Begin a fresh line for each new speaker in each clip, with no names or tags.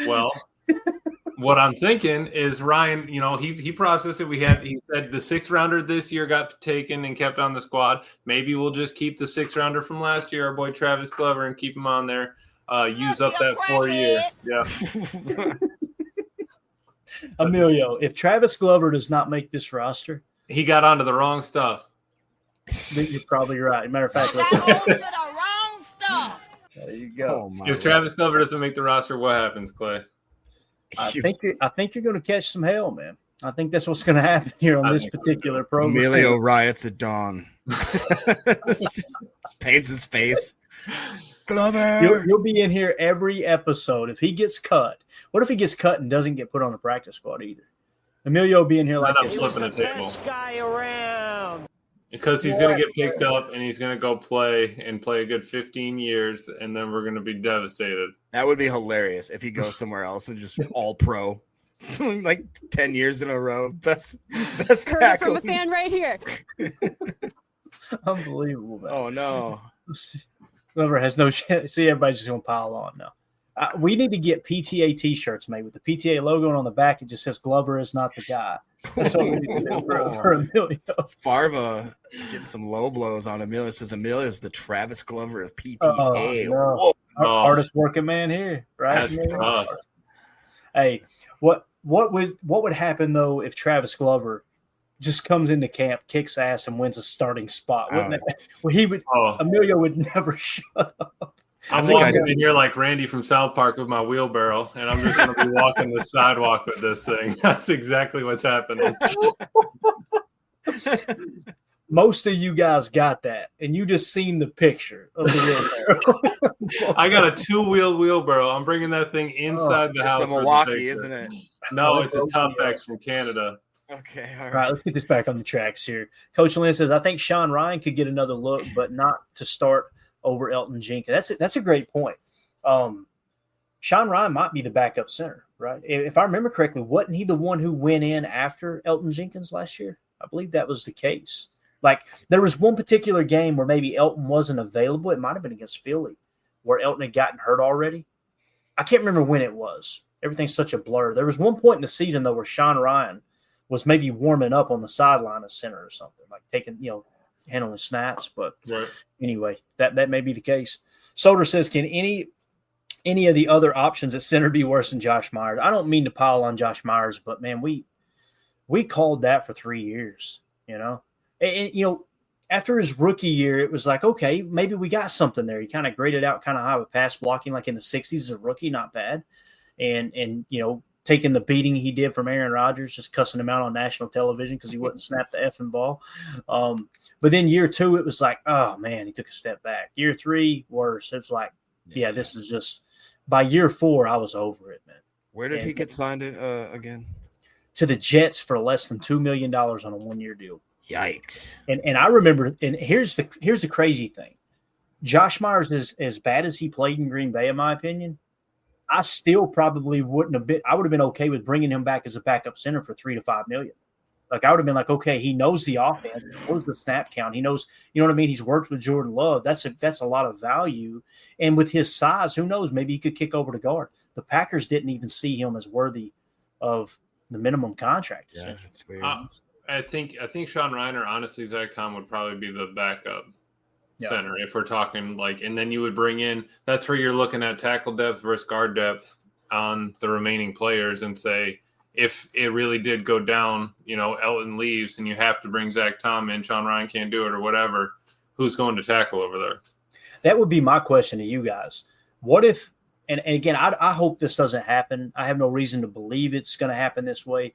Well, what I'm thinking is Ryan, he processed it. He said the 6th-rounder this year got taken and kept on the squad. Maybe we'll just keep the 6th-rounder from last year, our boy Travis Glover, and keep him on there. Use up that 4-year. Yeah.
Emilio, if Travis Glover does not make this roster,
he got onto the wrong stuff.
You're probably right. Matter of fact,
got onto the wrong stuff.
There you go.
If Travis Glover doesn't make the roster, what happens, Clay?
I think you're going to catch some hell, man. I think that's what's going to happen here on this particular program.
Emilio riots at dawn. Just paints his face. Glover.
He'll be in here every episode. If he gets cut, what if he gets cut and doesn't get put on the practice squad either? Emilio will be in here like this.
Flipping a table. Guy around. Because he's going to get picked up and he's going to go play a good 15 years, and then we're going to be devastated.
That would be hilarious if he goes somewhere else and just all pro. Like 10 years in a row. Best tackle.
From a fan right here.
Unbelievable, man.
Oh, no.
Glover has no chance. See, everybody's just going to pile on now. We need to get PTA T-shirts made with the PTA logo, and on the back it just says Glover is not the guy. That's what we need to do for Emilio.
Farva getting some low blows on Emilio. Says Emilio is the Travis Glover of PTA.
No. Hardest working man here, right?
That's tough.
Hey, what would happen though if Travis Glover just comes into camp, kicks ass, and wins a starting spot? Emilio would never shut up.
I'm walking in here like Randy from South Park with my wheelbarrow, and I'm just going to be walking the sidewalk with this thing. That's exactly what's happening.
Most of you guys got that, and you just seen the picture of the wheelbarrow.
I got a 2-wheel wheelbarrow. I'm bringing that thing inside the house.
It's a Milwaukee, isn't it?
No, it's a Tough X from Canada.
Okay,
all right. Let's get this back on the tracks here. Coach Lynn says, I think Sean Ryan could get another look, but not to start over Elgton Jenkins. That's a great point. Sean Ryan might be the backup center, right? If I remember correctly, wasn't he the one who went in after Elgton Jenkins last year? I believe that was the case. Like, there was one particular game where maybe Elgton wasn't available. It might have been against Philly, where Elgton had gotten hurt already. I can't remember when it was. Everything's such a blur. There was one point in the season, though, where Sean Ryan was maybe warming up on the sideline as center or something, like taking, handling snaps. But anyway, that may be the case. Solder says, can any of the other options at center be worse than Josh Myers? I don't mean to pile on Josh Myers, but man, we called that for 3 years, and after his rookie year, it was like, okay, maybe we got something there. He kind of graded out kind of high with pass blocking, like in the 60s as a rookie, not bad. And taking the beating he did from Aaron Rodgers, just cussing him out on national television because he wouldn't snap the effing ball. But then year 2, it was like, oh, man, he took a step back. Year 3, worse. It's like, yeah, this is just – by year 4, I was over it, man.
Where did he get signed again?
To the Jets for less than $2 million on a 1-year deal.
Yikes.
And I remember – and here's the crazy thing. Josh Myers is as bad as he played in Green Bay, in my opinion. I still probably wouldn't have been – I would have been okay with bringing him back as a backup center for $3 to $5 million. Like, I would have been like, okay, he knows the offense, he knows the snap count, he knows – you know what I mean? He's worked with Jordan Love. That's a lot of value. And with his size, who knows? Maybe he could kick over to guard. The Packers didn't even see him as worthy of the minimum contract.
Yeah, that's weird.
I think Sean Ryan or honestly Zach Tom would probably be the backup center if we're talking like, and then you would bring in, that's where you're looking at tackle depth versus guard depth on the remaining players and say, if it really did go down, Elgton leaves and you have to bring Zach Tom in, Sean Ryan can't do it or whatever, who's going to tackle over there?
That would be my question to you guys. What if, and again, I hope this doesn't happen. I have no reason to believe it's going to happen this way,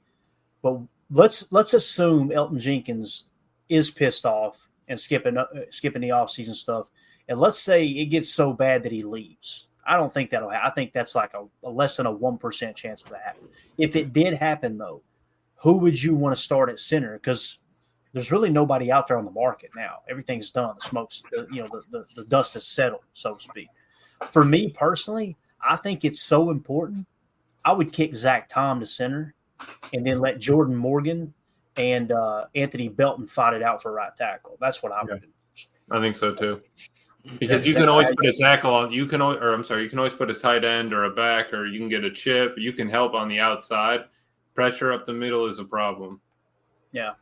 but let's assume Elgton Jenkins is pissed off and skipping the offseason stuff. And let's say it gets so bad that he leaves. I don't think that'll happen. I think that's like a less than a 1% chance of that happening. If it did happen, though, who would you want to start at center? Because there's really nobody out there on the market now. Everything's done. The smoke's, the dust has settled, so to speak. For me personally, I think it's so important. I would kick Zach Tom to center and then let Jordan Morgan and Anthony Belton fight it out for right tackle. That's what I would do.
I think so too. Because you can always put a tackle on. You can always put a tight end or a back, or you can get a chip. You can help on the outside. Pressure up the middle is a problem.
Yeah,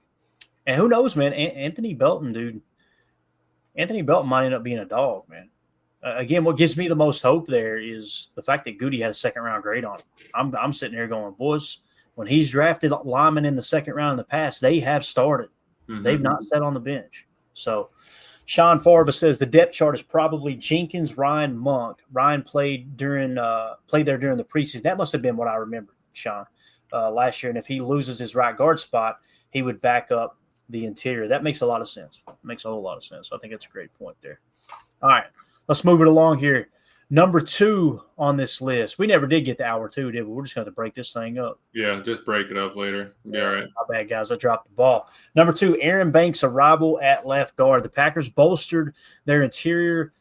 and who knows, man? Anthony Belton, dude. Anthony Belton might end up being a dog, man. Again, what gives me the most hope there is the fact that Goody had a second-round grade on him. I'm sitting here going, boys, when he's drafted linemen in the second round in the past, they have started. Mm-hmm. They've not sat on the bench. So Sean Farva says the depth chart is probably Jenkins, Ryan, Monk. Ryan played there during the preseason. That must have been what I remember, Sean, last year. And if he loses his right guard spot, he would back up the interior. That makes a lot of sense. Makes a whole lot of sense. So I think that's a great point there. All right. Let's move it along here. Number 2 on this list. We never did get to hour 2, did we? We're just going to break this thing up.
Yeah, just break it up later. Yeah, all right.
My bad, guys. I dropped the ball. Number 2, Aaron Banks' arrival at left guard. The Packers bolstered their interior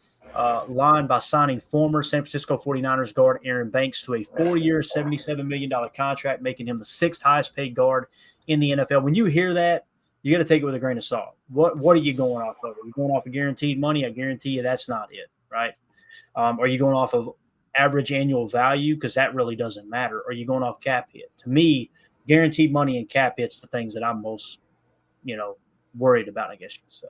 line by signing former San Francisco 49ers guard Aaron Banks to a 4-year, $77 million contract, making him the 6th highest paid guard in the NFL. When you hear that, you got to take it with a grain of salt. What are you going off of? Are you going off of guaranteed money? I guarantee you that's not it. Right? Are you going off of average annual value? Because that really doesn't matter. Are you going off cap hit? To me, guaranteed money and cap hit's the things that I'm most, worried about, I guess you could say.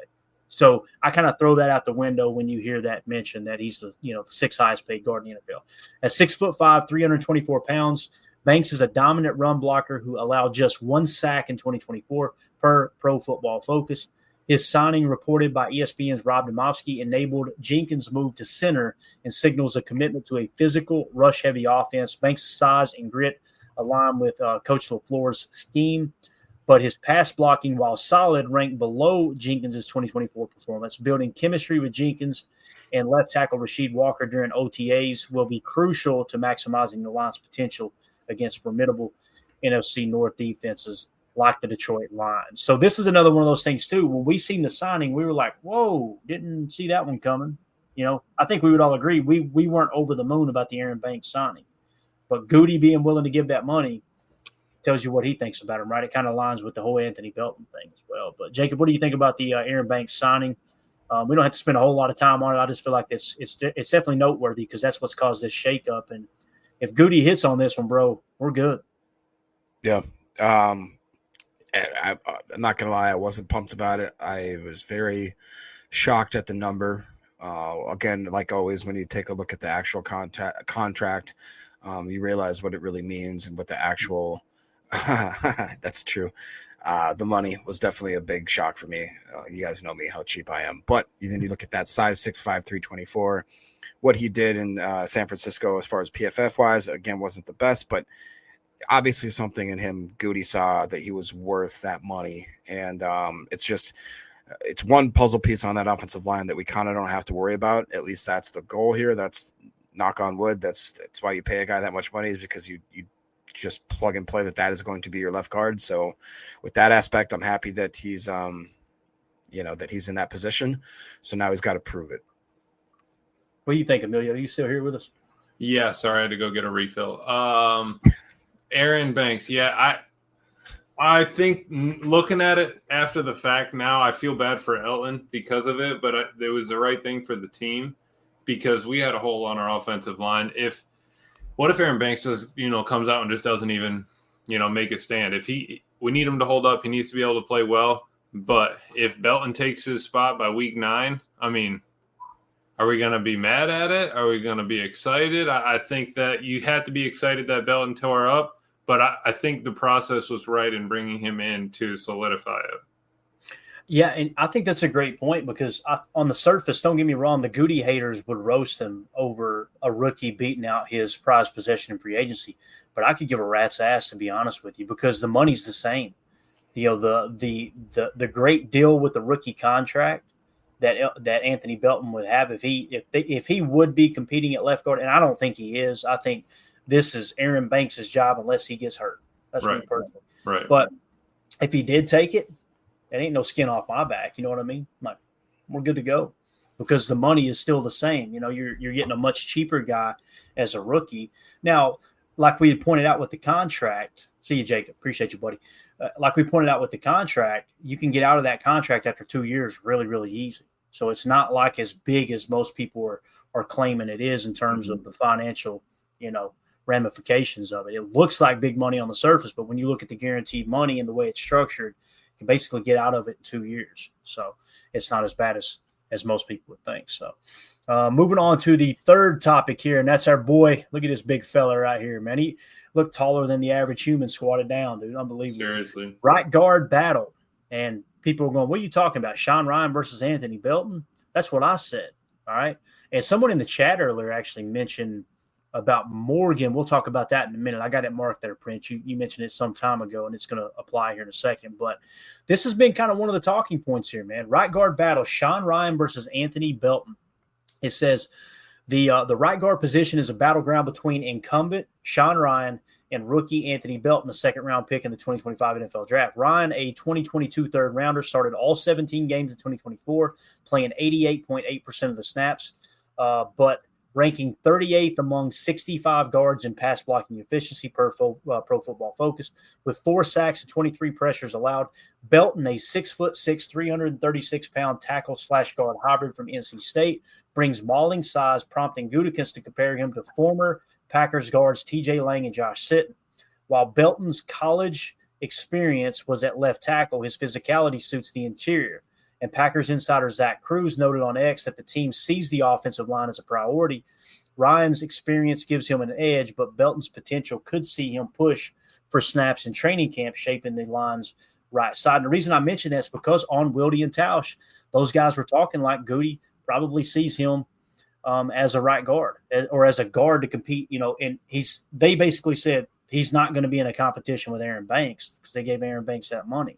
So I kind of throw that out the window when you hear that mentioned that he's the 6th highest paid guard in the NFL. At 6'5", 324 pounds, Banks is a dominant run blocker who allowed just 1 sack in 2024 per Pro Football Focus. His signing, reported by ESPN's Rob Demovsky, enabled Jenkins' move to center and signals a commitment to a physical, rush-heavy offense. Banks' size and grit align with Coach LaFleur's scheme, but his pass blocking, while solid, ranked below Jenkins' 2024 performance. Building chemistry with Jenkins and left tackle Rasheed Walker during OTAs will be crucial to maximizing the line's potential against formidable NFC North defenses like the Detroit Lions. So this is another one of those things too. When we seen the signing, we were like, whoa, didn't see that one coming. I think we would all agree we weren't over the moon about the Aaron Banks signing. But Goody being willing to give that money tells you what he thinks about him, right? It kind of aligns with the whole Anthony Belton thing as well. But Jacob, what do you think about the Aaron Banks signing? We don't have to spend a whole lot of time on it. I just feel like it's definitely noteworthy because that's what's caused this shakeup. And if Goody hits on this one, bro, we're good.
Yeah. I'm not going to lie, I wasn't pumped about it. I was very shocked at the number. Again, like always, when you take a look at the actual contract, you realize what it really means and what the actual – that's true. The money was definitely a big shock for me. You guys know me, how cheap I am. But then you look at that size, 6'5", 324. What he did in San Francisco as far as PFF-wise, again, wasn't the best, but – obviously something in him Goody saw that he was worth that money. And it's one puzzle piece on that offensive line that we kind of don't have to worry about. At least that's the goal here. That's knock on wood. That's why you pay a guy that much money, is because you just plug and play that is going to be your left guard. So with that aspect, I'm happy that he's, that he's in that position. So now he's got to prove it.
What do you think, Emilio? Are you still here with us?
Yeah, sorry, I had to go get a refill. Aaron Banks, yeah, I think looking at it after the fact now, I feel bad for Elton because of it, but it was the right thing for the team because we had a hole on our offensive line. What if Aaron Banks comes out and just doesn't even, make a stand? We need him to hold up, he needs to be able to play well. But if Belton takes his spot by week 9, I mean, are we going to be mad at it? Are we going to be excited? I think that you had to be excited that Belton tore up. But I think the process was right in bringing him in to solidify it.
Yeah, and I think that's a great point because on the surface, don't get me wrong, the Goody haters would roast him over a rookie beating out his prized possession in free agency. But I could give a rat's ass, to be honest with you, because the money's the same. The great deal with the rookie contract that Anthony Belton would have if he would be competing at left guard, and I don't think he is. I think this is Aaron Banks' job unless he gets hurt. That's me personally.
Right.
But if he did take it, it ain't no skin off my back. You know what I mean? Like, we're good to go because the money is still the same. You're getting a much cheaper guy as a rookie. Now, like we had pointed out with the contract, see you, Jacob. Appreciate you, buddy. Like we pointed out with the contract, you can get out of that contract after 2 years really, really easy. So it's not like as big as most people are claiming it is in terms of the financial, ramifications of it. It looks like big money on the surface, but when you look at the guaranteed money and the way it's structured, you can basically get out of it in 2 years. So it's not as bad as most people would think. So moving on to the third topic here, and that's our boy. Look at this big fella right here, man. He looked taller than the average human squatted down, dude. Unbelievable.
Seriously.
Right guard battle. And people are going, what are you talking about? Sean Ryan versus Anthony Belton? That's what I said. All right. And someone in the chat earlier actually mentioned about Morgan. We'll talk about that in a minute. I got it marked there, Prince. You mentioned it some time ago, and it's going to apply here in a second. But this has been kind of one of the talking points here, man. Right guard battle, Sean Ryan versus Anthony Belton. It says the right guard position is a battleground between incumbent Sean Ryan and rookie Anthony Belton, a second-round pick in the 2025 NFL Draft. Ryan, a 2022 third-rounder, started all 17 games in 2024, playing 88.8% of the snaps, but ranking 38th among 65 guards in pass blocking efficiency per Pro Football Focus, with 4 sacks and 23 pressures allowed. Belton, a 6'6", 336-pound tackle/guard hybrid from NC State, brings mauling size, prompting Gutekunst to compare him to former Packers guards TJ Lang and Josh Sitton. While Belton's college experience was at left tackle, his physicality suits the interior. And Packers insider Zach Cruz noted on X that the team sees the offensive line as a priority. Ryan's experience gives him an edge, but Belton's potential could see him push for snaps in training camp, shaping the line's right side. And the reason I mention that is because on Wildy and Tausch, those guys were talking like Goody probably sees him as a right guard or as a guard to compete, and they basically said he's not going to be in a competition with Aaron Banks because they gave Aaron Banks that money,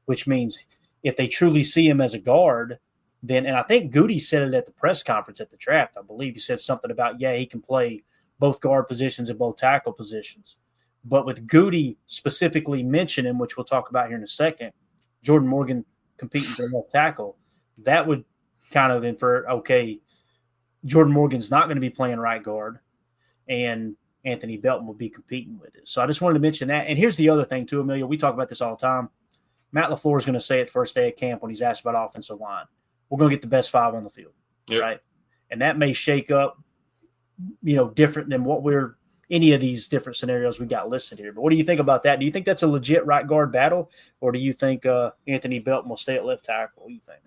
which means if they truly see him as a guard, then, and I think Goody said it at the press conference at the draft, I believe he said something about, he can play both guard positions and both tackle positions. But with Goody specifically mentioning, which we'll talk about here in a second, Jordan Morgan competing for left tackle, that would kind of infer, okay, Jordan Morgan's not going to be playing right guard, and Anthony Belton will be competing with it. So I just wanted to mention that. And here's the other thing, too, Amelia. We talk about this all the time. Matt LaFleur is going to say it first day of camp when he's asked about offensive line. We're going to get the best 5 on the field, right? And that may shake up, different than what any of these different scenarios we got listed here. But what do you think about that? Do you think that's a legit right guard battle, or do you think Anthony Belton will stay at left tackle? What do you think?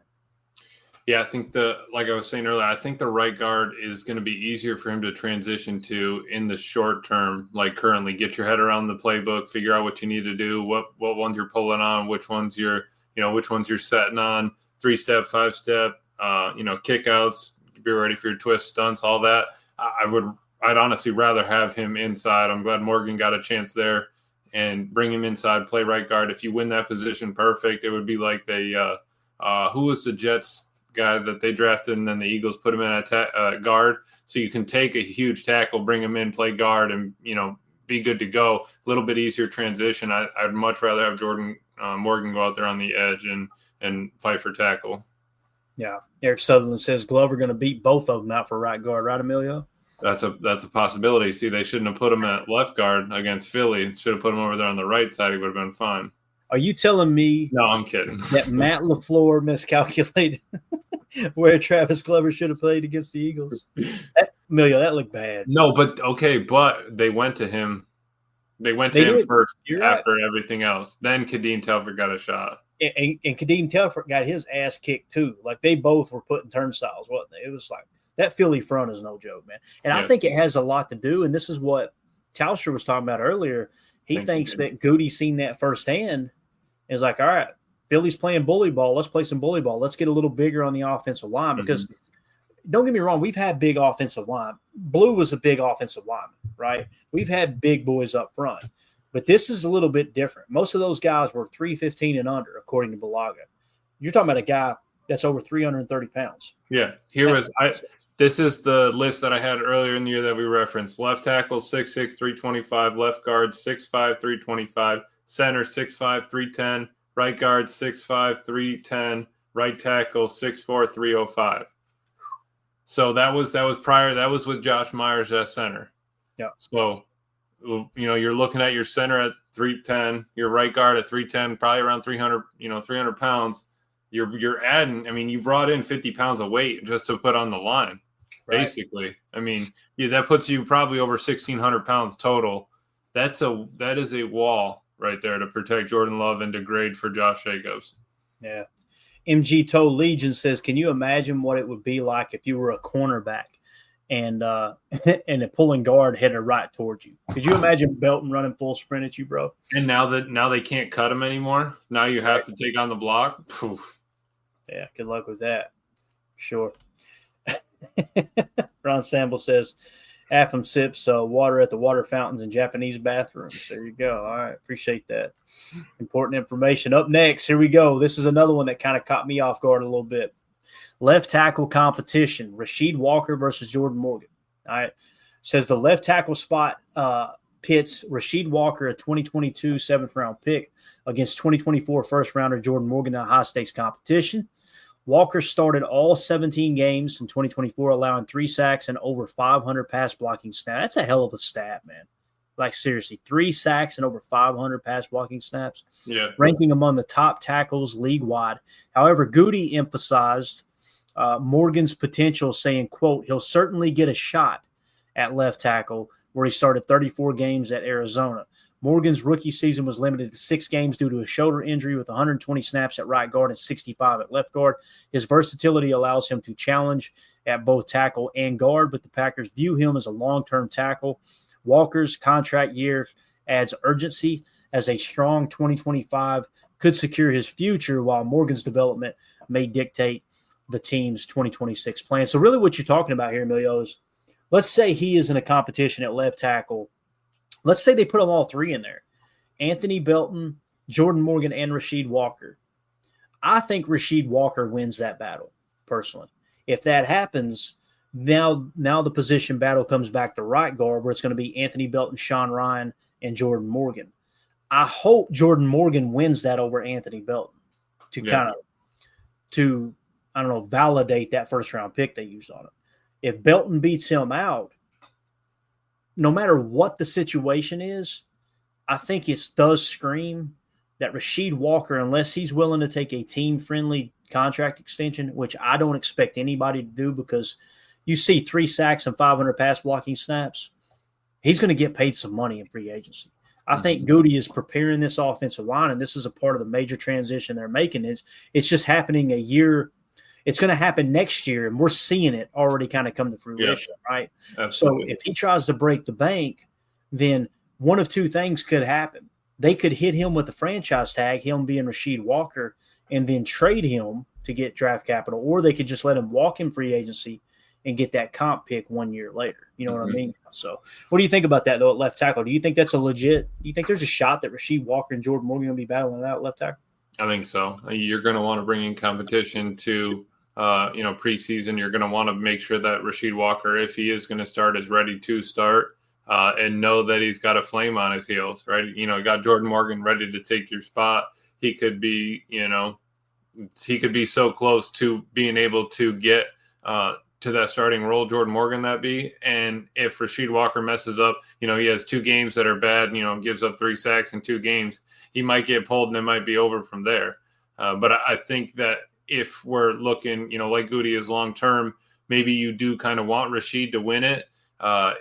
Yeah, I think like I was saying earlier, I think the right guard is going to be easier for him to transition to in the short term, like currently. Get your head around the playbook, figure out what you need to do, what ones you're pulling on, which ones you're setting on, 3-step, 5-step, kickouts, be ready for your twist stunts, all that. I'd honestly rather have him inside. I'm glad Morgan got a chance there and bring him inside, play right guard. If you win that position, perfect. It would be like who was the Jets guy that they drafted and then the Eagles put him in at guard, so you can take a huge tackle, bring him in, play guard, and be good to go. A little bit easier transition. I'd much rather have Jordan Morgan go out there on the edge and fight for tackle.
Yeah, Eric Sutherland says Glover going to beat both of them out for right guard, right, Emilio?
That's a possibility. See, they shouldn't have put him at left guard against Philly. Should have put him over there on the right side. He would have been fine.
Are you telling me?
No, I'm kidding.
That Matt LaFleur miscalculated where Travis Glover should have played against the Eagles? Emilio, that looked bad.
No, but they went to him. They went to him first after everything else. Then Kadeem Telford got a shot.
And Kadeem Telford got his ass kicked too. Like they both were putting turnstiles, wasn't they? It was like that Philly front is no joke, man. And I think it has a lot to do, and this is what Tauscher was talking about earlier. He thinks that Goody's seen that firsthand. Is like, all right, Philly's playing bully ball. Let's play some bully ball. Let's get a little bigger on the offensive line because don't get me wrong, we've had big offensive line. Blue was a big offensive lineman, right? We've had big boys up front. But this is a little bit different. Most of those guys were 315 and under, according to Balaga. You're talking about a guy that's over 330 pounds.
Yeah. This is the list that I had earlier in the year that we referenced. Left tackle, 6'6", 325. Left guard, 6'5", 325. Center, 6'5", 310. Right guard, 6'5", 310. Right tackle, 6'4", 305. So that was prior. That was with Josh Myers at center.
Yeah.
So, you're looking at your center at 310, your right guard at 310, probably around 300, 300 pounds. you're adding. I mean, you brought in 50 pounds of weight just to put on the line, basically. I mean, that puts you probably over 1,600 pounds total. That is a wall right there to protect Jordan Love and degrade for Josh Jacobs.
Yeah. MG Toe Legion says, can you imagine what it would be like if you were a cornerback and and a pulling guard headed right towards you? Could you imagine Belton running full sprint at you, bro?
And now they can't cut him anymore. Now you have to take on the block. Poof.
Yeah, good luck with that. Sure. Ron Sample says, Afam sips water at the water fountains and Japanese bathrooms. There you go. All right. Appreciate that. Important information. Up next, here we go. This is another one that kind of caught me off guard a little bit. Left tackle competition. Rasheed Walker versus Jordan Morgan. All right. Says the left tackle spot pits Rasheed Walker, a 2022 7th-round pick, against 2024 first-rounder Jordan Morgan in a high-stakes competition. Walker started all 17 games in 2024, allowing 3 sacks and over 500 pass blocking snaps. That's a hell of a stat, man. Like, seriously, 3 sacks and over 500 pass blocking snaps.
Yeah.
Ranking among the top tackles league-wide. However, Goody emphasized Morgan's potential, saying, quote, he'll certainly get a shot at left tackle, where he started 34 games at Arizona. Morgan's rookie season was limited to 6 games due to a shoulder injury, with 120 snaps at right guard and 65 at left guard. His versatility allows him to challenge at both tackle and guard, but the Packers view him as a long-term tackle. Walker's contract year adds urgency, as a strong 2025 could secure his future, while Morgan's development may dictate the team's 2026 plan. So really what you're talking about here, Emilio, is let's say he is in a competition at left tackle. Let's say they put them all 3 in there. Anthony Belton, Jordan Morgan, and Rasheed Walker. I think Rasheed Walker wins that battle, personally. If that happens, now the position battle comes back to right guard, where it's going to be Anthony Belton, Sean Ryan, and Jordan Morgan. I hope Jordan Morgan wins that over Anthony Belton to validate that first-round pick they used on him. If Belton beats him out, no matter what the situation is, I think it does scream that Rasheed Walker, unless he's willing to take a team-friendly contract extension, which I don't expect anybody to do, because you see 3 sacks and 500 pass blocking snaps, he's going to get paid some money in free agency. I think Goody is preparing this offensive line, and this is a part of the major transition they're making. It's just happening a year. It's going to happen next year, and we're seeing it already kind of come to fruition, right?
Absolutely.
So if he tries to break the bank, then one of 2 things could happen. They could hit him with the franchise tag, him being Rasheed Walker, and then trade him to get draft capital, or they could just let him walk in free agency and get that comp pick 1 year later. You know what I mean? So what do you think about that, though, at left tackle? Do you think that's do you think there's a shot that Rasheed Walker and Jordan Morgan will be battling it out at left tackle?
I think so. You're going to want to bring in competition to preseason. You're going to want to make sure that Rasheed Walker, if he is going to start, is ready to start and know that he's got a flame on his heels, right? Got Jordan Morgan ready to take your spot. He could be so close to being able to get to that starting role, Jordan Morgan, that be. And if Rasheed Walker messes up, he has 2 games that are bad, gives up 3 sacks in 2 games, he might get pulled and it might be over from there. But I think that if we're looking, like Goody is long-term, maybe you do kind of want Rasheed to win it.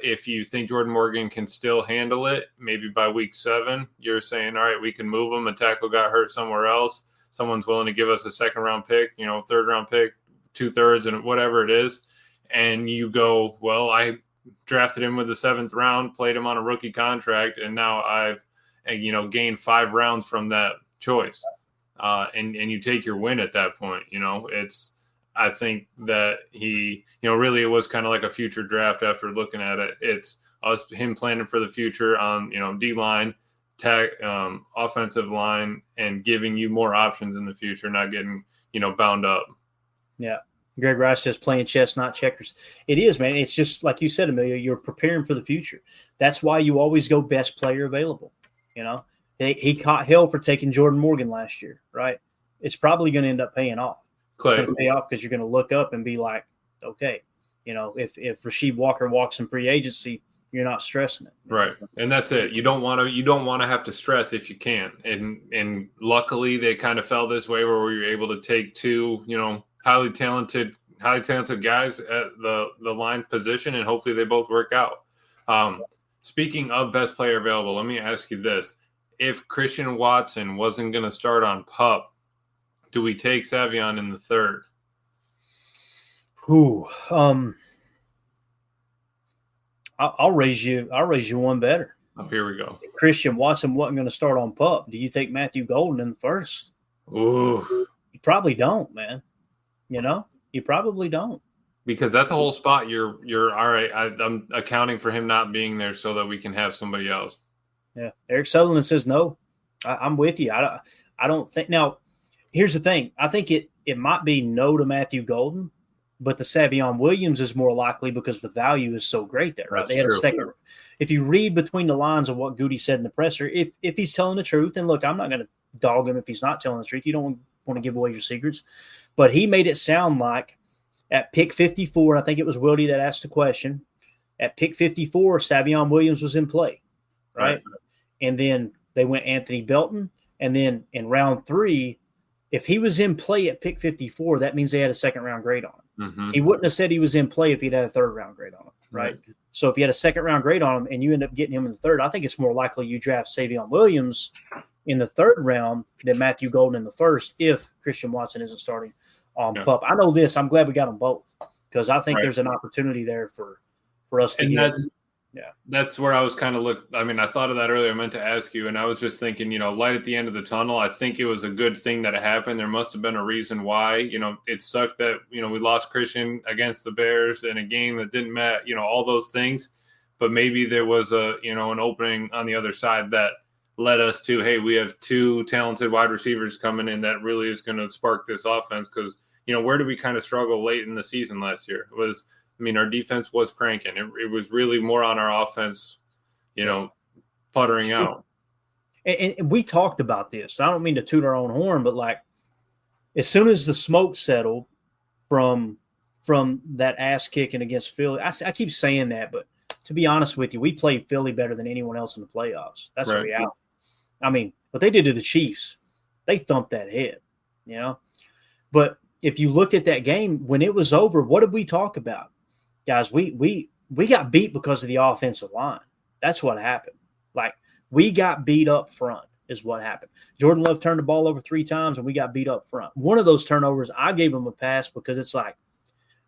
If you think Jordan Morgan can still handle it, maybe by week 7, you're saying, all right, we can move him. A tackle got hurt somewhere else. Someone's willing to give us a 2nd-round pick, 3rd-round pick, 2/3, and whatever it is. And you go, well, I drafted him with the 7th round, played him on a rookie contract, and now I've, gained 5 rounds from that choice. And you take your win at that point. I think that he, really it was kind of like a future draft after looking at it. It's him planning for the future on, D-line, offensive line, and giving you more options in the future, not getting, bound up.
Yeah. Greg Rice says playing chess, not checkers. It is, man. It's just like you said, Amelia, you're preparing for the future. That's why you always go best player available. He caught hell for taking Jordan Morgan last year, right? It's probably going to end up paying off.
Clay.
It's going to pay off because you're going to look up and be like, okay, if Rasheed Walker walks in free agency, You're not stressing it.
Right. And that's it. You don't want to have to stress if you can. And luckily they kind of fell this way where we were able to take two, highly talented guys at the line position, and hopefully they both work out. Speaking of best player available, let me ask you this. If Christian Watson wasn't going to start on PUP, do we take Savion in the third?
Ooh, I'll raise you one better.
Oh, here we go.
If Christian Watson wasn't going to start on PUP, do you take Matthew Golden in the first?
Ooh.
You probably don't, man. You probably don't.
Because that's a whole spot. You're all right. I'm accounting for him not being there so that we can have somebody else.
Yeah. Eric Sutherland says no. I'm with you. I don't think. Now, here's the thing. I think it might be no to Matthew Golden, but the Savion Williams is more likely because the value is so great there, right?
That's
they had
true.
a second. If you read between the lines of what Goody said in the presser, if he's telling the truth, and look, I'm not going to dog him if he's not telling the truth. You don't want to give away your secrets. But he made it sound like at pick 54, I think it was Wildy that asked the question, at pick 54, Savion Williams was in play, right? And then they went Anthony Belton. And then in round 3, if he was in play at pick 54, that means they had a second-round grade on him.
Mm-hmm.
He wouldn't have said he was in play if he'd had a third-round grade on him, right? So if you had a second-round grade on him and you end up getting him in the third, I think it's more likely you draft Savion Williams in the third round than Matthew Golden in the first if Christian Watson isn't starting on PUP. I know this. I'm glad we got them both because I think there's an opportunity there for us to get.
That's where I was kind of I thought of that earlier. I meant to ask you, and I was just thinking, light at the end of the tunnel. I think it was a good thing that it happened. There must have been a reason why. It sucked that, we lost Christian against the Bears in a game that didn't matter, all those things. But maybe there was an opening on the other side that led us to, hey, we have two talented wide receivers coming in that really is going to spark this offense. Because, where did we kind of struggle late in the season last year? It was, our defense was cranking. It was really more on our offense, puttering out.
And we talked about this. I don't mean to toot our own horn, but as soon as the smoke settled from that ass kicking against Philly, I keep saying that, but to be honest with you, we played Philly better than anyone else in the playoffs. That's the reality. What they did to the Chiefs, they thumped that head, But if you looked at that game, when it was over, what did we talk about? Guys, we got beat because of the offensive line. That's what happened. We got beat up front is what happened. Jordan Love turned the ball over 3 times, and we got beat up front. One of those turnovers, I gave him a pass because it's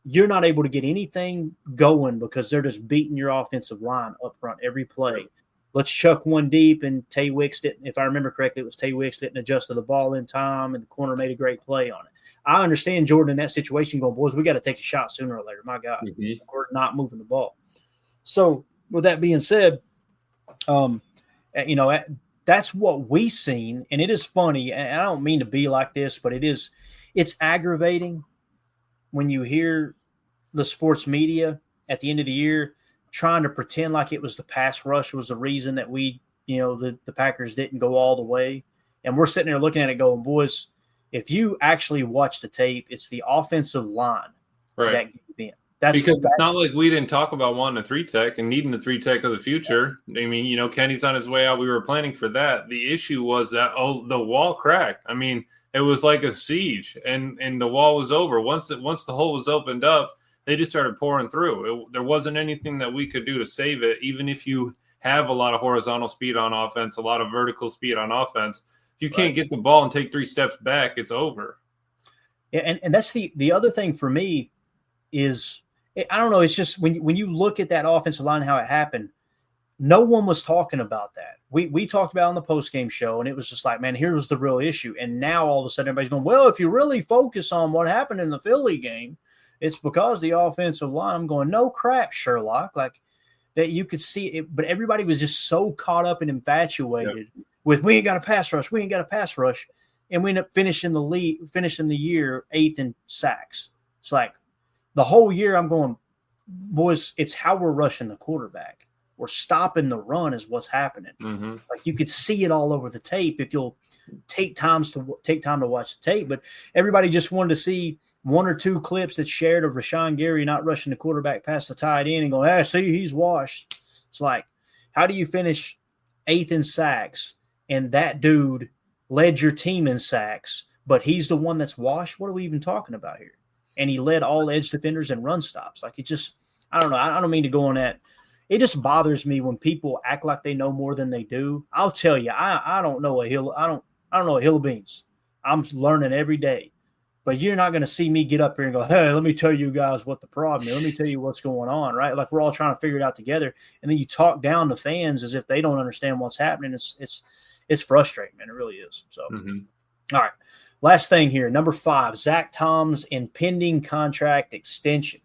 you're not able to get anything going because they're just beating your offensive line up front every play. Let's chuck one deep, and Tay Wicks didn't, if I remember correctly, it was Tay Wicks didn't adjust to the ball in time, and the corner made a great play on it. I understand Jordan in that situation going, boys, we got to take a shot sooner or later. My God, we're not moving the ball. So with that being said, that's what we seen, and it is funny. And I don't mean to be like this, but it's aggravating when you hear the sports media at the end of the year trying to pretend like it was the pass rush was the reason that we, the Packers didn't go all the way. And we're sitting there looking at it going, boys, if you actually watch the tape, it's the offensive line that gave in.
Because it's not like we didn't talk about wanting a 3-tech and needing the 3-tech of the future. Kenny's on his way out. We were planning for that. The issue was that, the wall cracked. It was like a siege, and the wall was over. Once the hole was opened up, they just started pouring through. There wasn't anything that we could do to save it, even if you have a lot of horizontal speed on offense, a lot of vertical speed on offense. If you can't get the ball and take 3 steps back, it's over.
Yeah, and that's the other thing for me is, I don't know, it's just when you look at that offensive line, how it happened, no one was talking about that. We talked about it on the postgame show, and it was just man, here was the real issue. And now all of a sudden everybody's going, well, if you really focus on what happened in the Philly game, it's because the offensive line. I'm going, no crap, Sherlock. That you could see it, but everybody was just so caught up and infatuated with we ain't got a pass rush, and we end up finishing the year 8th in sacks. It's the whole year I'm going, boys, it's how we're rushing the quarterback. We're stopping the run is what's happening.
Mm-hmm.
You could see it all over the tape if you'll take time to watch the tape. But everybody just wanted to see 1 or 2 clips that's shared of Rashawn Gary not rushing the quarterback past the tight end and going, see, he's washed. It's like, how do you finish 8th in sacks and that dude led your team in sacks, but he's the one that's washed? What are we even talking about here? And he led all edge defenders and run stops. Like, it just, I don't know. I don't mean to go on that. It just bothers me when people act like they know more than they do. I'll tell you, I don't know a hill. I don't know a hill of beans. I'm learning every day. But you're not going to see me get up here and go, hey, let me tell you guys what the problem is. Let me tell you what's going on, right? Like, we're all trying to figure it out together. And then you talk down to fans as if they don't understand what's happening. It's frustrating, man. It really is. So, All right. Last thing here, number 5, Zach Tom's impending contract extension.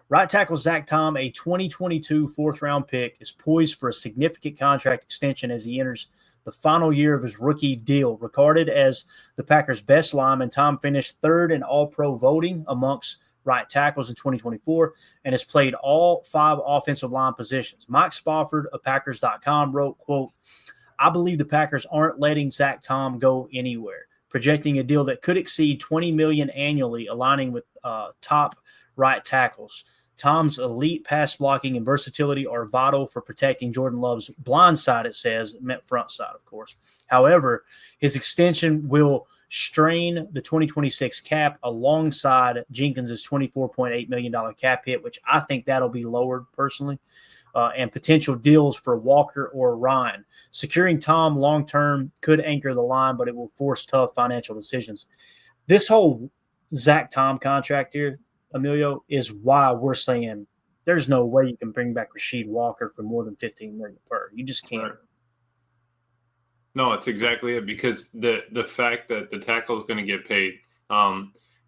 Right tackle Zach Tom, a 2022 fourth-round pick, is poised for a significant contract extension as he enters the final year of his rookie deal. Regarded as the Packers' best lineman, Tom finished 3rd in All-Pro voting amongst right tackles in 2024 and has played all 5 offensive line positions. Mike Spofford of Packers.com wrote, quote, I believe the Packers aren't letting Zach Tom go anywhere, projecting a deal that could exceed $20 million annually, aligning with top right tackles. Tom's elite pass blocking and versatility are vital for protecting Jordan Love's blind side, it says, meant front side, of course. However, his extension will strain the 2026 cap alongside Jenkins' $24.8 million cap hit, which I think that'll be lowered personally, and potential deals for Walker or Ryan. Securing Tom long-term could anchor the line, but it will force tough financial decisions. This whole Zach Tom contract here, Emilio, is why we're saying there's no way you can bring back Rasheed Walker for more than $15 million per. You just can't.
No, it's exactly it, because the fact that the tackle is going to get paid.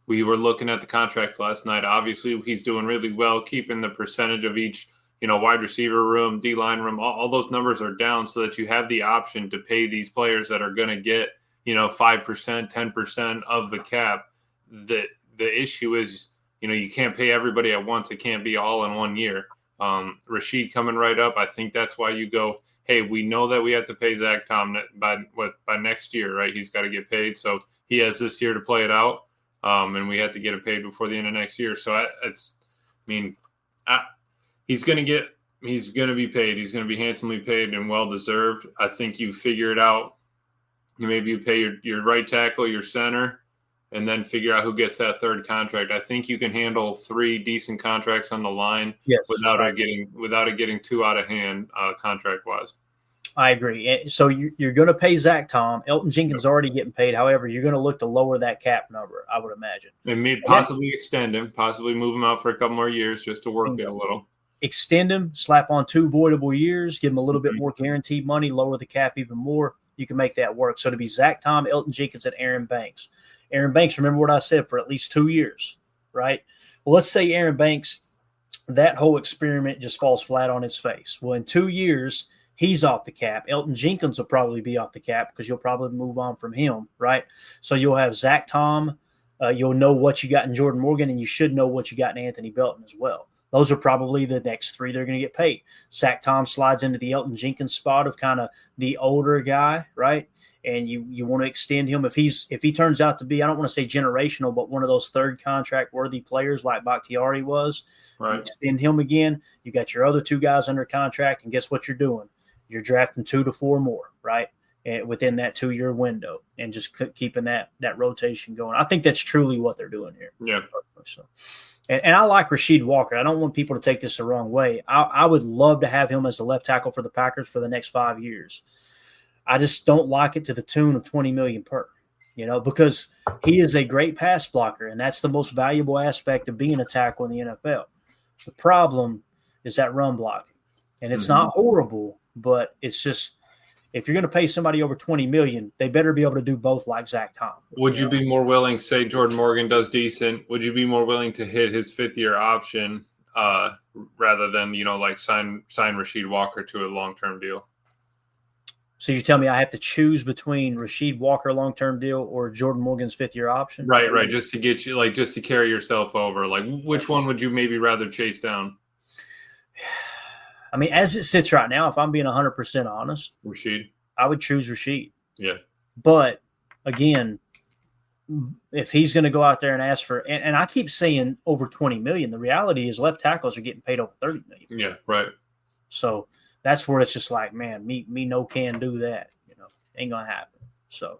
We were looking at the contracts last night. Obviously, he's doing really well, keeping the percentage of each, wide receiver room, D-line room. All those numbers are down so that you have the option to pay these players that are going to get, 5%, 10% of the cap. The issue is, you can't pay everybody at once. It can't be all in 1 year. Rasheed coming right up. I think that's why you go, hey, we know that we have to pay Zach Tom by next year, right? He's got to get paid. So he has this year to play it out. And we have to get it paid before the end of next year. So he's going to be paid. He's going to be handsomely paid and well-deserved. I think you figure it out. Maybe you pay your right tackle, your center, and then figure out who gets that 3rd contract. I think you can handle 3 decent contracts on the line without it getting too out of hand contract wise.
I agree. So you're going to pay Zach Tom. Elton Jenkins already getting paid. However, you're going to look to lower that cap number, I would imagine.
And maybe possibly extend him, possibly move him out for a couple more years just to work it a little. Extend
him, slap on 2 voidable years, give him a little bit more guaranteed money, lower the cap even more. You can make that work. So to be Zach Tom, Elton Jenkins, and Aaron Banks. Aaron Banks, remember what I said, for at least 2 years, right? Well, let's say Aaron Banks, that whole experiment just falls flat on his face. Well, in 2 years, he's off the cap. Elton Jenkins will probably be off the cap because you'll probably move on from him, right? So you'll have Zach Tom. You'll know what you got in Jordan Morgan, and you should know what you got in Anthony Belton as well. Those are probably the next 3 they're going to get paid. Zach Tom slides into the Elton Jenkins spot of kind of the older guy, right? And you want to extend him if he turns out to be, I don't want to say generational, but one of those 3rd contract worthy players like Bakhtiari was. Right. You extend him again. You got your other 2 guys under contract, and guess what you're doing? You're drafting 2 to 4 more, right? And within that 2-year window, and just keeping that rotation going. I think that's truly what they're doing here.
Yeah.
So, and I like Rasheed Walker. I don't want people to take this the wrong way. I would love to have him as the left tackle for the Packers for the next 5 years. I just don't like it to the tune of $20 million per, because he is a great pass blocker, and that's the most valuable aspect of being a tackle in the NFL. The problem is that run blocking, and it's not horrible, but it's just, if you're going to pay somebody over $20 million, they better be able to do both like Zach Tom.
Would you be more willing, say Jordan Morgan does decent, would you be more willing to hit his 5th-year option rather than, like sign Rasheed Walker to a long-term deal?
So you tell me I have to choose between Rasheed Walker long-term deal or Jordan Morgan's 5th-year option?
Right. Just to get you, just to carry yourself over. Which one would you maybe rather chase down?
I mean, as it sits right now, if I'm being 100% honest,
Rasheed,
I would choose Rasheed.
Yeah.
But again, if he's going to go out there and ask for, and I keep saying over $20 million, the reality is left tackles are getting paid over $30 million.
Yeah, right.
So that's where it's just like, man, me no can do that. Ain't gonna happen. So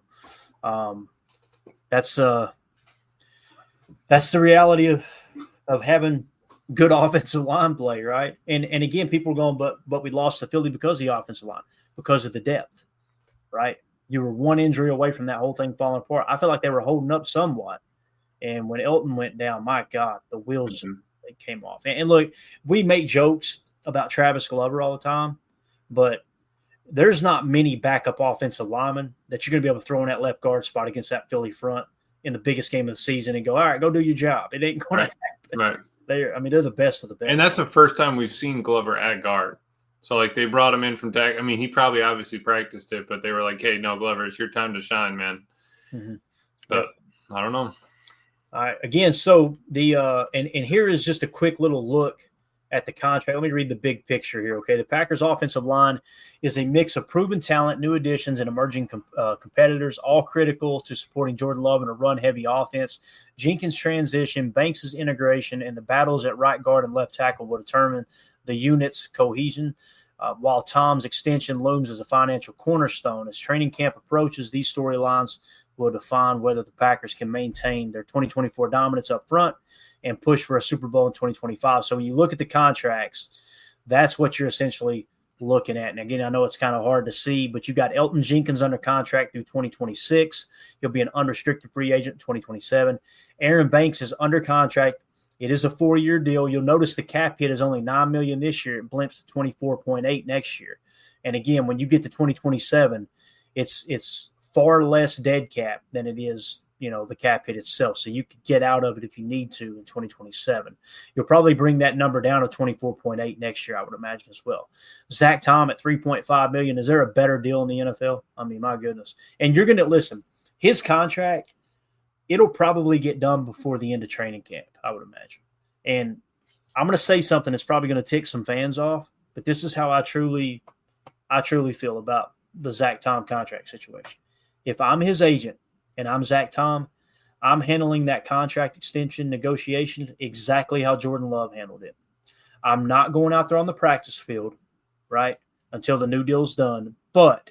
that's the reality of having good offensive line play, right? And again, people are going, but we lost to Philly because of the offensive line, because of the depth, right? You were one injury away from that whole thing falling apart. I feel like they were holding up somewhat. And when Elton went down, my God, the wheels came off. And look, we make jokes about Travis Glover all the time, but there's not many backup offensive linemen that you're going to be able to throw in that left guard spot against that Philly front in the biggest game of the season and go, all right, go do your job. It ain't going to happen.
Right.
They're the best of the best.
And that's the first time we've seen Glover at guard. So, like, they brought him in from tag. I mean, he probably obviously practiced it, but they were like, hey, no, Glover, it's your time to shine, man.
Mm-hmm.
But I don't know.
All right. Again, so the and here is just a quick little look at the contract. Let me read the big picture here, okay? The Packers' offensive line is a mix of proven talent, new additions, and emerging competitors, all critical to supporting Jordan Love in a run-heavy offense. Jenkins' transition, Banks' integration, and the battles at right guard and left tackle will determine the unit's cohesion, while Tom's extension looms as a financial cornerstone. As training camp approaches, these storylines will define whether the Packers can maintain their 2024 dominance up front and push for a Super Bowl in 2025. So when you look at the contracts, that's what you're essentially looking at. And again, I know it's kind of hard to see, but you've got Elton Jenkins under contract through 2026. He'll be an unrestricted free agent in 2027. Aaron Banks is under contract. It is a 4-year deal. You'll notice the cap hit is only $9 million this year. It blimps to 24.8 next year. And again, when you get to 2027, it's far less dead cap than it is, the cap hit itself. So you could get out of it if you need to in 2027. You'll probably bring that number down to 24.8 next year, I would imagine as well. Zach Tom at $3.5 million. Is there a better deal in the NFL? I mean, my goodness. And you're going to listen, his contract, it'll probably get done before the end of training camp, I would imagine. And I'm going to say something that's probably going to tick some fans off, but this is how I truly feel about the Zach Tom contract situation. If I'm his agent and I'm Zach Tom, I'm handling that contract extension negotiation exactly how Jordan Love handled it. I'm not going out there on the practice field, right, until the new deal's done, but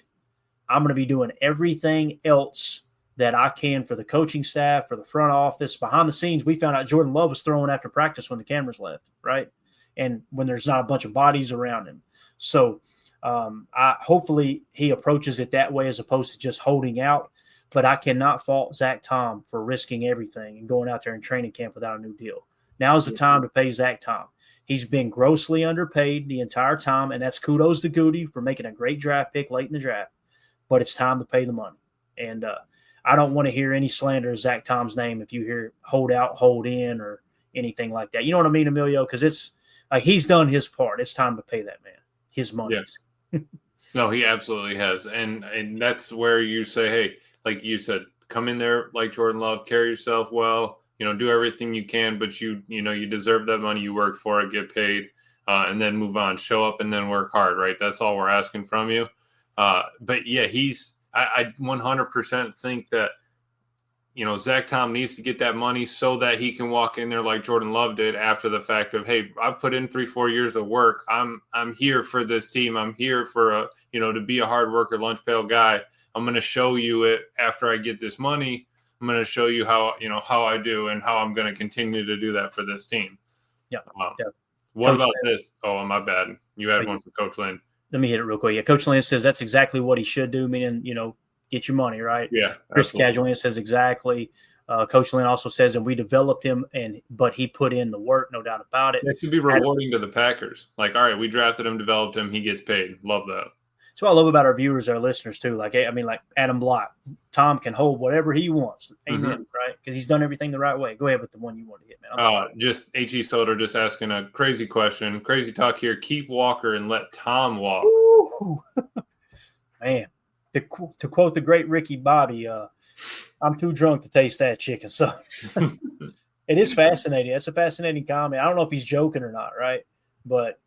I'm going to be doing everything else that I can for the coaching staff, for the front office. Behind the scenes, we found out Jordan Love was throwing after practice when the cameras left, right, and when there's not a bunch of bodies around him. So hopefully he approaches it that way as opposed to just holding out. But I cannot fault Zach Tom for risking everything and going out there in training camp without a new deal. Now is the time to pay Zach Tom. He's been grossly underpaid the entire time, and that's kudos to Goody for making a great draft pick late in the draft. But it's time to pay the money. And I don't want to hear any slander of Zach Tom's name if you hear hold out, hold in, or anything like that. You know what I mean, Emilio? Because it's like he's done his part. It's time to pay that man his money.
Yeah. No, he absolutely has. And that's where you say, hey, like you said, come in there like Jordan Love, carry yourself well, do everything you can, but you deserve that money. You worked for it, get paid, and then move on, show up and then work hard, right? That's all we're asking from you. But yeah, I 100% think that, Zach Tom needs to get that money so that he can walk in there like Jordan Love did after the fact of, hey, I've put in 3-4 years of work. I'm here for this team. I'm here for to be a hard worker, lunch pail guy. I'm going to show you it after I get this money. I'm going to show you how I do and how I'm going to continue to do that for this team.
Yeah.
What Coach about Lynn. This? Oh, my bad. You had one for Coach Lynn.
Let me hit it real quick. Yeah, Coach Lynn says that's exactly what he should do, meaning, get your money, right?
Yeah.
Chris Casualian says exactly. Coach Lynn also says, and we developed him, but he put in the work, no doubt about it.
It should be rewarding to the Packers. Like, all right, we drafted him, developed him, he gets paid. Love that.
That's what I love about our viewers, our listeners too. Like Adam Block, Tom can hold whatever he wants. Amen. Right? Because he's done everything the right way. Go ahead with the one you want to hit, man.
Just H.E. Stoder just asking a crazy question. Crazy talk here. Keep Walker and let Tom walk.
Ooh. Man, to quote the great Ricky Bobby, I'm too drunk to taste that chicken. So it is fascinating. That's a fascinating comment. I don't know if he's joking or not, right? But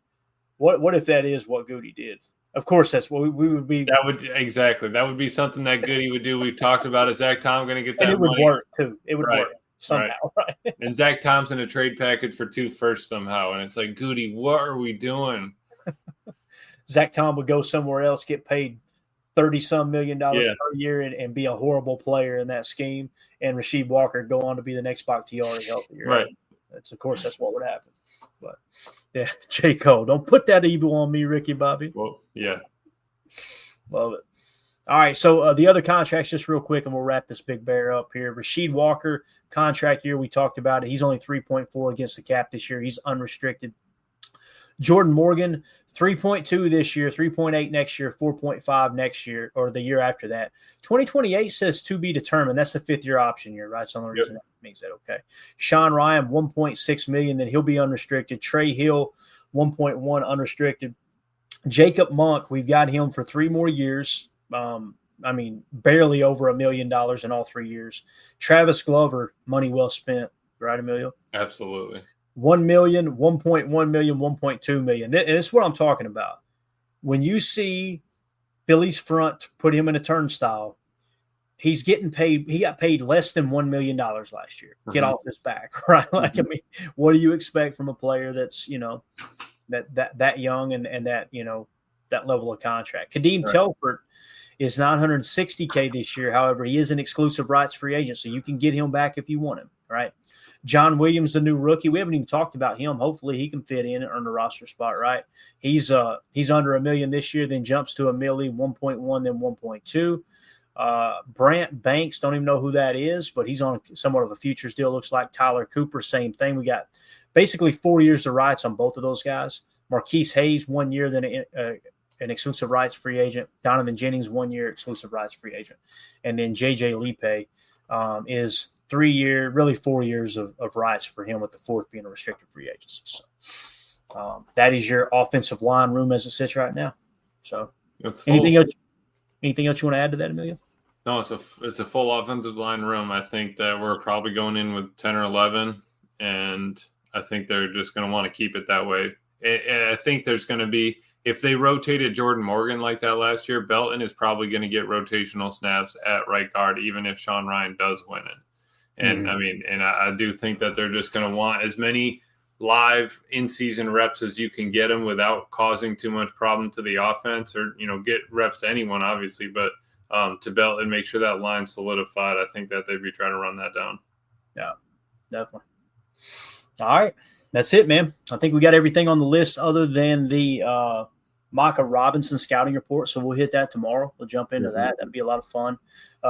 what if that is what Goody did? Of course, that's what we would be. That
would be something that Goody would do. We've talked about it. Zach Tom going to get that.
And it
money.
Would work too. It would work somehow, right?
And Zach Tom's in a trade package for 2 firsts somehow, and it's like, Goody, what are we doing?
Zach Tom would go somewhere else, get paid $30-some million per year and be a horrible player in that scheme, and Rasheed Walker go on to be the next Bakhtiari healthy.
Right.
Of course, that's what would happen. But, yeah, J. Cole, don't put that evil on me, Ricky Bobby.
Well, yeah.
Love it. All right, so the other contracts, just real quick, and we'll wrap this big bear up here. Rasheed Walker, contract year, we talked about it. He's only 3.4 against the cap this year. He's unrestricted. Jordan Morgan, 3.2 this year, 3.8 next year, 4.5 next year, or the year after that. 2028 says to be determined. That's the fifth-year option year, right? So the only reason that makes that okay. Sean Ryan, $1.6 million, then he'll be unrestricted. Trey Hill, 1.1 unrestricted. Jacob Monk, we've got him for 3 more years. Barely over $1 million in all 3 years. Travis Glover, money well spent, right, Emilio?
Absolutely.
1 million, 1.1 million, 1.2 million. And this is what I'm talking about. When you see Philly's front put him in a turnstile, he's getting paid. He got paid less than $1 million last year. Get off his back, right? Like, I mean, what do you expect from a player that's, that young and that, that level of contract? Kadeem Telford is $960K this year. However, he is an exclusive rights free agent, so you can get him back if you want him, right? John Williams, the new rookie. We haven't even talked about him. Hopefully he can fit in and earn a roster spot, right? He's under $1 million this year, then jumps to $1 million, 1.1, then 1.2. Brant Banks, don't even know who that is, but he's on somewhat of a futures deal. Looks like Tyler Cooper, same thing. We got basically 4 years of rights on both of those guys. Marquise Hayes, 1 year, then an exclusive rights free agent. Donovan Jennings, 1 year exclusive rights free agent. And then JJ Lepe is 3 year, really 4 years of rights for him, with the fourth being a restricted free agency. So that is your offensive line room as it sits right now. So anything else you want to add to that, Emilio?
No, it's a full offensive line room. I think that we're probably going in with 10 or 11, and I think they're just going to want to keep it that way. And I think there's going to be, if they rotated Jordan Morgan like that last year, Belton is probably going to get rotational snaps at right guard, even if Sean Ryan does win it. And I do think that they're just going to want as many live in-season reps as you can get them without causing too much problem to the offense, or, get reps to anyone, obviously, but to Belton, make sure that line's solidified. I think that they'd be trying to run that down.
Yeah, definitely. All right. That's it, man. I think we got everything on the list other than the Micah Robinson scouting report. So we'll hit that tomorrow. We'll jump into that. That'd be a lot of fun.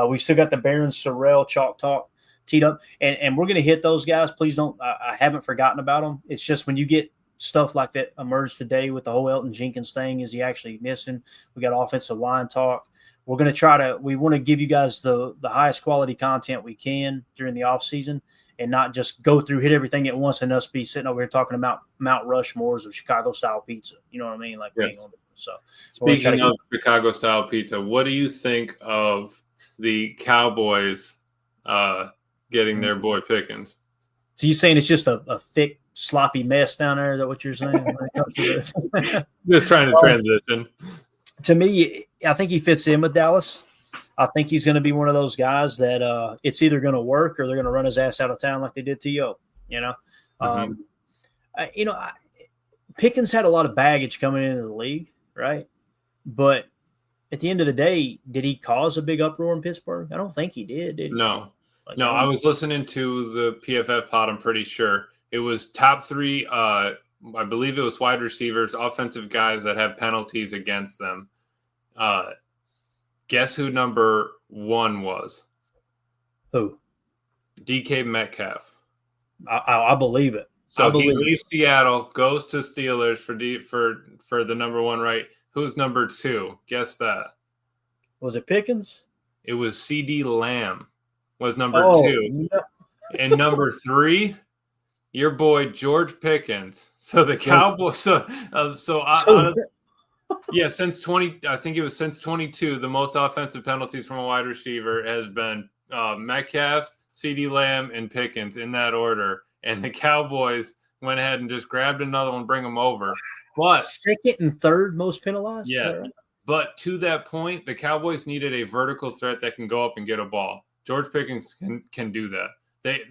We've still got the Baron Sorrell Chalk Talk teed up. And we're going to hit those guys. Please don't. I haven't forgotten about them. It's just when you get stuff like that emerged today with the whole Elton Jenkins thing, is he actually missing? We got offensive line talk. We're going to we want to give you guys the highest quality content we can during the offseason, and not just go through, hit everything at once, and us be sitting over here talking about Mount Rushmores of Chicago-style pizza. You know what I mean? Like,
yes.
So
speaking of Chicago-style pizza, what do you think of the Cowboys getting their boy Pickens?
So you saying it's just a thick, sloppy mess down there? Is that what you're saying?
Just trying to transition.
To me, I think he fits in with Dallas. I think he's going to be one of those guys that it's either going to work or they're going to run his ass out of town like they did to Yo. Pickens had a lot of baggage coming into the league, right? But at the end of the day, did he cause a big uproar in Pittsburgh? I don't think he did he?
No. I was listening to the PFF pod. I'm pretty sure it was top 3. I believe it was wide receivers, offensive guys that have penalties against them. Guess who number 1 was?
Who?
DK Metcalf.
I believe it.
So he leaves Seattle, goes to Steelers for the number 1, right? Who's number 2? Guess that.
Was it Pickens?
It was CeeDee Lamb was number 2. No. And number 3, your boy George Pickens. So the Cowboys. Since 22, the most offensive penalties from a wide receiver has been Metcalf, CeeDee Lamb, and Pickens in that order. And the Cowboys went ahead and just grabbed another one, bring them over. But
second and third most penalized.
Yeah.
Right?
But to that point, the Cowboys needed a vertical threat that can go up and get a ball. George Pickens can do that.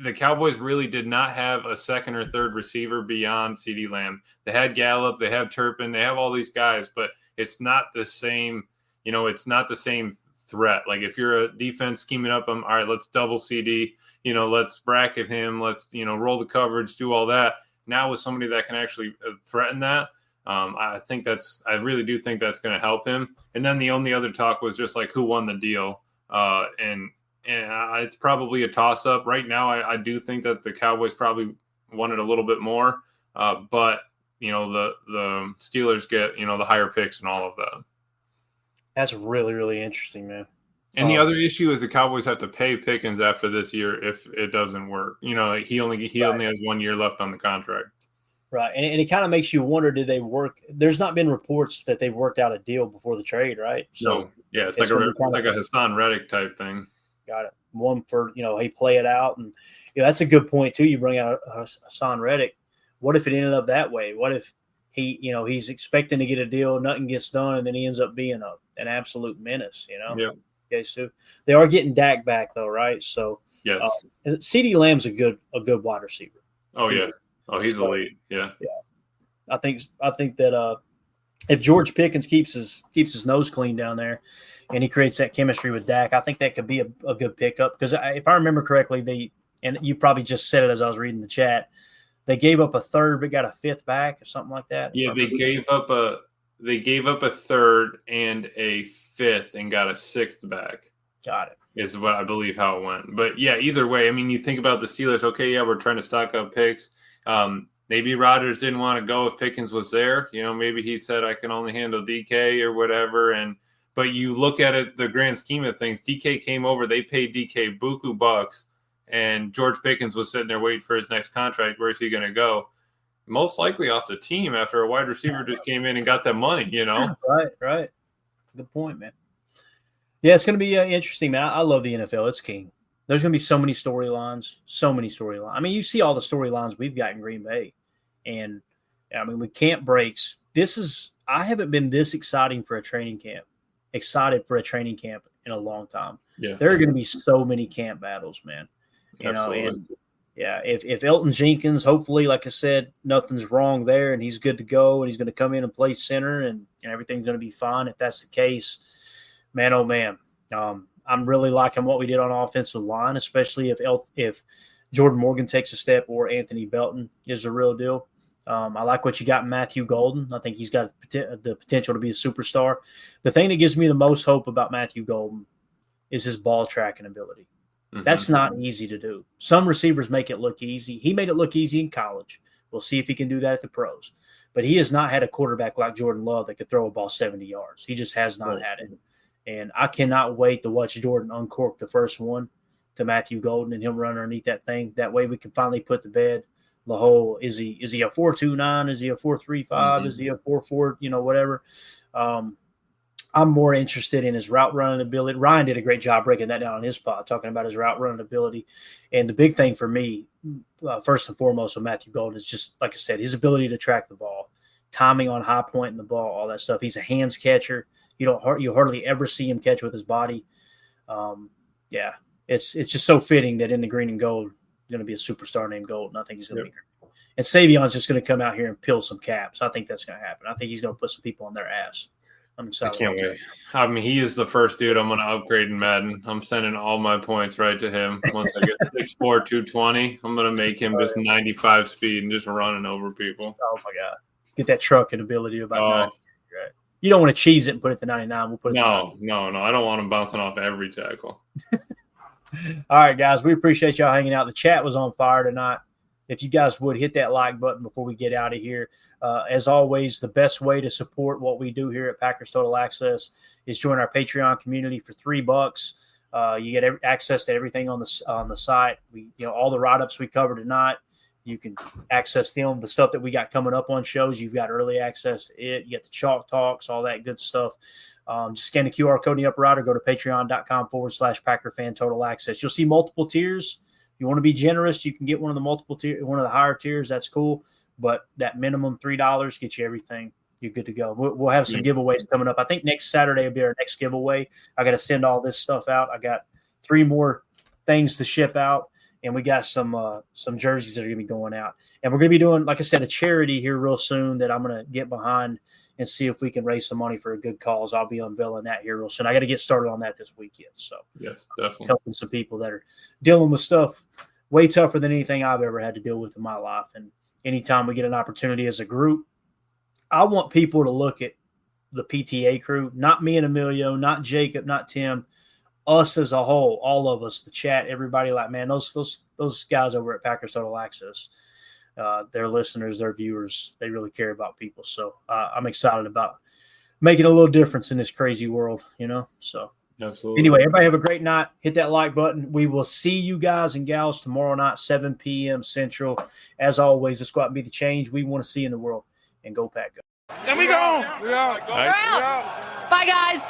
The Cowboys really did not have a second or third receiver beyond CeeDee Lamb. They had Gallup, they have Turpin, they have all these guys, but it's not the same. It's not the same threat. Like if you're a defense scheming up them, all right, let's double CD. Let's bracket him. Let's roll the coverage, do all that. Now with somebody that can actually threaten that, I really do think that's going to help him. And then the only other talk was just like who won the deal, and it's probably a toss up right now. I do think that the Cowboys probably wanted a little bit more, but the Steelers get the higher picks and all of that.
That's really, really interesting, man.
And the other issue is the Cowboys have to pay Pickens after this year if it doesn't work. He only has 1 year left on the contract.
Right, and it kind of makes you wonder: did they work? There's not been reports that they've worked out a deal before the trade, right?
So yeah, it's like a Hassan Reddick type thing.
Got it. One for hey, play it out, and that's a good point too. You bring out Hassan Reddick. What if it ended up that way? What if he's expecting to get a deal, nothing gets done, and then he ends up being an absolute menace?
Yeah.
Okay, so they are getting Dak back though, right? So
yes,
CeeDee Lamb's a good wide receiver.
Oh yeah. Oh, he's elite. Yeah.
Yeah. I think that if George Pickens keeps his nose clean down there, and he creates that chemistry with Dak, I think that could be a good pickup. Because if I remember correctly, and you probably just said it as I was reading the chat, they gave up a third but got a fifth back or something like that.
Yeah, they gave up a third and a fifth and got a sixth back.
Got it.
Is what I believe how it went. But yeah, either way, I mean, you think about the Steelers. Okay, yeah, we're trying to stock up picks. Maybe Rodgers didn't want to go if Pickens was there. Maybe he said I can only handle DK or whatever. But you look at it, the grand scheme of things. DK came over. They paid DK buku bucks, and George Pickens was sitting there waiting for his next contract. Where's he going to go? Most likely off the team after a wide receiver just came in and got that money.
Right. Good point, man. Yeah, it's going to be interesting, man. I love the NFL. It's king. There's going to be so many storylines. I mean, you see all the storylines we've got in Green Bay. And, I mean, with camp breaks, I haven't been this excited for a training camp in a long time.
Yeah.
There are going to be so many camp battles, man. And yeah, if Elton Jenkins, hopefully, like I said, nothing's wrong there and he's good to go and he's going to come in and play center and everything's going to be fine. If that's the case, man, oh man, I'm really liking what we did on offensive line, especially if Jordan Morgan takes a step or Anthony Belton is the real deal. I like what you got in Matthew Golden. I think he's got the potential to be a superstar. The thing that gives me the most hope about Matthew Golden is his ball tracking ability. Mm-hmm. That's not easy to do. Some receivers make it look easy. He made it look easy in college. We'll see if he can do that at the pros. But he has not had a quarterback like Jordan Love that could throw a ball 70 yards. He just has not had it. And I cannot wait to watch Jordan uncork the first one to Matthew Golden and him run underneath that thing. That way we can finally put to bed the whole, is he a 4.29? Is he a 4.35? Mm-hmm. Is he a 4.4? Whatever. I'm more interested in his route running ability. Ryan did a great job breaking that down on his pod, talking about his route running ability. And the big thing for me, first and foremost, with Matthew Golden is just, like I said, his ability to track the ball, timing on high point in the ball, all that stuff. He's a hands catcher. You hardly ever see him catch with his body. Yeah, it's just so fitting that in the green and gold, going to be a superstar named Golden. I think he's going to be great. And Savion's just going to come out here and peel some caps. I think that's going to happen. I think he's going to put some people on their ass. I'm excited.
I can't wait. I mean, he is the first dude I'm going to upgrade in Madden. I'm sending all my points right to him. Once I get 6'4", 220, I'm going to make him just 95 speed and just running over people.
Oh, my God. Get that trucking ability about 90. Right. You don't want to cheese it and put it to 99. We'll put it
No. I don't want him bouncing off every tackle.
All right, guys. We appreciate y'all hanging out. The chat was on fire tonight. If you guys would hit that like button before we get out of here. As always, the best way to support what we do here at Packers Total Access is join our Patreon community for $3. You get access to everything on the site. All the write-ups we covered tonight. You can access them. The stuff that we got coming up on shows, you've got early access to it. You get the chalk talks, all that good stuff. Just scan the QR code in the upper right or go to patreon.com/Packer Fan Total Access. You'll see multiple tiers. You want to be generous, you can get one of the higher tiers. That's cool. But that minimum $3 gets you everything. You're good to go. We'll have some giveaways coming up. I think next Saturday will be our next giveaway. I got to send all this stuff out. I got 3 more things to ship out. and we got some jerseys that are going to be going out. And we're going to be doing, like I said, a charity here real soon that I'm going to get behind and see if we can raise some money for a good cause. I'll be unveiling that here real soon. I got to get started on that this weekend. So
yes, definitely
helping some people that are dealing with stuff way tougher than anything I've ever had to deal with in my life. And anytime we get an opportunity as a group, I want people to look at the PTA crew, not me and Emilio, not Jacob, not Tim, us as a whole, all of us, the chat, everybody, like, man, those guys over at Packers Total Access, their listeners, their viewers, they really care about people. So I'm excited about making a little difference in this crazy world, So
absolutely.
Anyway, everybody have a great night. Hit that like button. We will see you guys and gals tomorrow night, 7 p.m. Central. As always, let's go out and be the change we want to see in the world. And go Pack Go.
And we go.
We're out. Bye, guys.